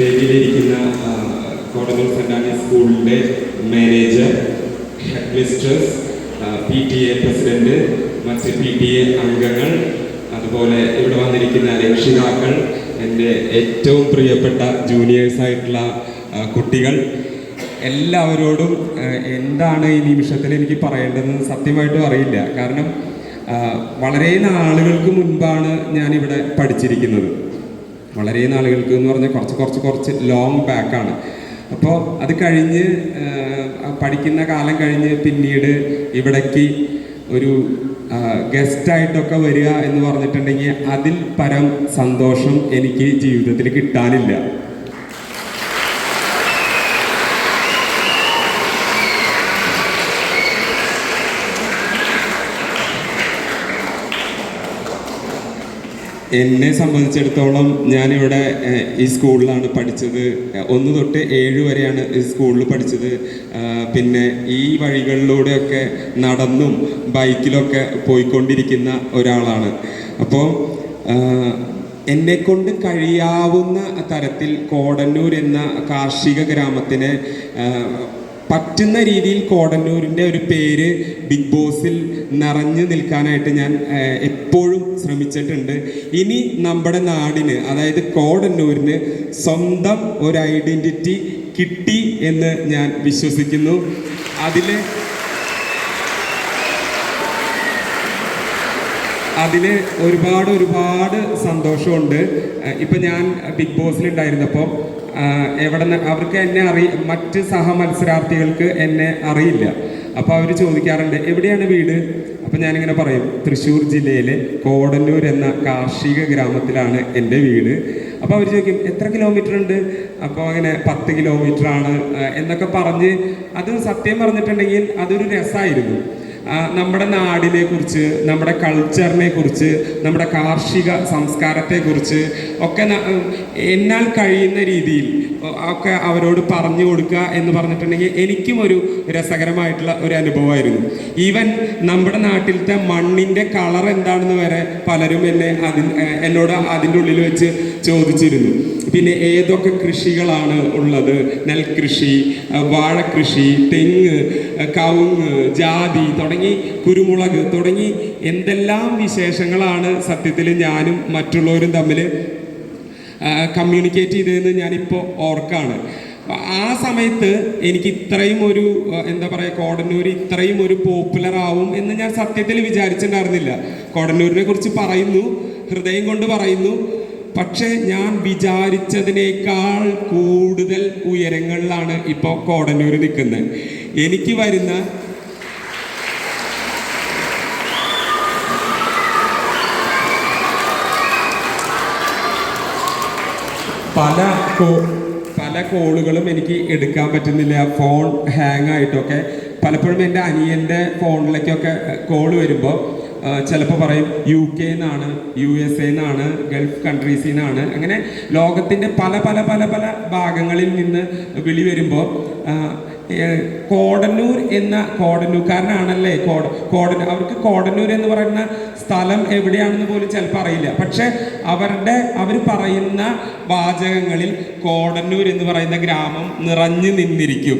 വേദിയിലിരിക്കുന്ന Kodannur saint Andreas സ്കൂളിൻ്റെ manager, head mistress, PTA president, മറ്റ് PTA അംഗങ്ങൾ, അതുപോലെ ഇവിടെ വന്നിരിക്കുന്ന രക്ഷിതാക്കൾ, എൻ്റെ ഏറ്റവും പ്രിയപ്പെട്ട ജൂനിയേഴ്സായിട്ടുള്ള കുട്ടികൾ, എല്ലാവരോടും എന്താണ് ഈ നിമിഷത്തിൽ എനിക്ക് പറയേണ്ടതെന്ന് സത്യമായിട്ടും അറിയില്ല. കാരണം വളരെ നാളുകൾക്ക് മുൻപാണ് ഞാനിവിടെ പഠിച്ചിരിക്കുന്നത്. വളരെ നാളുകൾക്ക് എന്ന് പറഞ്ഞാൽ കുറച്ച് ലോങ് ബാക്കാണ്. അപ്പോൾ അത് കഴിഞ്ഞ് പഠിക്കുന്ന കാലം കഴിഞ്ഞ് പിന്നീട് ഇവിടേക്ക് ഒരു ഗസ്റ്റായിട്ടൊക്കെ വരിക എന്ന് പറഞ്ഞിട്ടുണ്ടെങ്കിൽ അതിൽ പരം സന്തോഷം എനിക്ക് ജീവിതത്തിൽ കിട്ടാനില്ല. എന്നെ സംബന്ധിച്ചിടത്തോളം ഞാനിവിടെ ഈ സ്കൂളിലാണ് പഠിച്ചത്. 1 തൊട്ട് 7 വരെയാണ് ഈ സ്കൂളിൽ പഠിച്ചത്. പിന്നെ ഈ വഴികളിലൂടെയൊക്കെ നടന്നും ബൈക്കിലൊക്കെ പോയിക്കൊണ്ടിരിക്കുന്ന ഒരാളാണ്. അപ്പോൾ എന്നെക്കൊണ്ട് കഴിയാവുന്ന തരത്തിൽ കോടന്നൂർ എന്ന കാർഷിക ഗ്രാമത്തിന് പറ്റുന്ന രീതിയിൽ കോടന്നൂരിൻ്റെ ഒരു പേര് ബിഗ് ബോസിൽ നിറഞ്ഞു നിൽക്കാനായിട്ട് ഞാൻ എപ്പോഴും ശ്രമിച്ചിട്ടുണ്ട്. ഇനി നമ്മുടെ നാടിന്, അതായത് കോടന്നൂരിന് സ്വന്തം ഒരു ഐഡൻറ്റിറ്റി കിട്ടി എന്ന് ഞാൻ വിശ്വസിക്കുന്നു. അതിൽ ഒരുപാട് സന്തോഷമുണ്ട്. ഇപ്പം ഞാൻ ബിഗ് ബോസിലുണ്ടായിരുന്നപ്പോൾ അവർക്ക് എന്നെ മറ്റ് സഹമത്സരാർത്ഥികൾക്ക് എന്നെ അറിയില്ല. അപ്പോൾ അവർ ചോദിക്കാറുണ്ട്, എവിടെയാണ് വീട്? അപ്പോൾ ഞാനിങ്ങനെ പറയും, തൃശ്ശൂർ ജില്ലയിലെ കോടന്നൂർ എന്ന കാർഷിക ഗ്രാമത്തിലാണ് എൻ്റെ വീട്. അപ്പോൾ അവർ ചോദിക്കും, എത്ര കിലോമീറ്റർ ഉണ്ട്? അപ്പോൾ അങ്ങനെ 10 കിലോമീറ്ററാണ് എന്നൊക്കെ പറഞ്ഞ്, അത് സത്യം പറഞ്ഞിട്ടുണ്ടെങ്കിൽ അതൊരു രസമായിരുന്നു. നമ്മുടെ നാടിനെ കുറിച്ച്, നമ്മുടെ കൾച്ചറിനെ കുറിച്ച്, നമ്മുടെ കാർഷിക സംസ്കാരത്തെക്കുറിച്ച് ഒക്കെ എന്നാൽ കഴിയുന്ന രീതിയിൽ ഒക്കെ അവരോട് പറഞ്ഞു കൊടുക്കുക എന്ന് പറഞ്ഞിട്ടുണ്ടെങ്കിൽ എനിക്കും ഒരു രസകരമായിട്ടുള്ള ഒരു അനുഭവമായിരുന്നു. ഈവൻ നമ്മുടെ നാട്ടിലത്തെ മണ്ണിൻ്റെ കളർ എന്താണെന്ന് വരെ പലരും എന്നോട് അതിൻ്റെ ഉള്ളിൽ വെച്ച് ചോദിച്ചിരുന്നു. പിന്നെ ഏതൊക്കെ കൃഷികളാണ് ഉള്ളത്, നെൽകൃഷി, വാഴക്കൃഷി, തെങ്ങ്, കവുങ്ങ്, ജാതി തുടങ്ങി കുരുമുളക് തുടങ്ങി എന്തെല്ലാം വിശേഷങ്ങളാണ് സത്യത്തിൽ ഞാനും മറ്റുള്ളവരും തമ്മിൽ കമ്മ്യൂണിക്കേറ്റ് ചെയ്തതെന്ന് ഞാനിപ്പോൾ ഓർക്കാണ്. ആ സമയത്ത് എനിക്ക് ഇത്രയും ഒരു കോടന്നൂർ ഇത്രയും ഒരു പോപ്പുലർ ആവും എന്ന് ഞാൻ സത്യത്തിൽ വിചാരിച്ചിട്ടുണ്ടായിരുന്നില്ല. കോടന്നൂരിനെ കുറിച്ച് പറയുന്നു, ഹൃദയം കൊണ്ട് പറയുന്നു. പക്ഷേ ഞാൻ വിചാരിച്ചതിനേക്കാൾ കൂടുതൽ ഉയരങ്ങളിലാണ് ഇപ്പോൾ കോടന്നൂർ നിൽക്കുന്നത്. എനിക്ക് വരുന്ന പല കോളുകളും എനിക്ക് എടുക്കാൻ പറ്റുന്നില്ല. ഫോൺ ഹാങ് ആയിട്ടൊക്കെ പലപ്പോഴും എൻ്റെ അനിയൻ്റെ ഫോണിലേക്കൊക്കെ കോൾ വരുമ്പോൾ ചിലപ്പോൾ പറയും UK നിന്നാണ്, USA നിന്നാണ്, ഗൾഫ് കൺട്രീസിൽ നിന്നാണ്. അങ്ങനെ ലോകത്തിൻ്റെ പല ഭാഗങ്ങളിൽ നിന്ന് വിളി വരുമ്പോൾ കോടന്നൂർ എന്ന കോടന്നൂർക്കാരനാണല്ലേ അവർക്ക് കോടന്നൂർ എന്ന് പറയുന്ന സ്ഥലം എവിടെയാണെന്ന് പോലും ചിലപ്പോൾ അറിയില്ല. പക്ഷെ അവർ പറയുന്ന വാചകങ്ങളിൽ കോടന്നൂർ എന്ന് പറയുന്ന ഗ്രാമം നിറഞ്ഞു നിന്നിരിക്കും.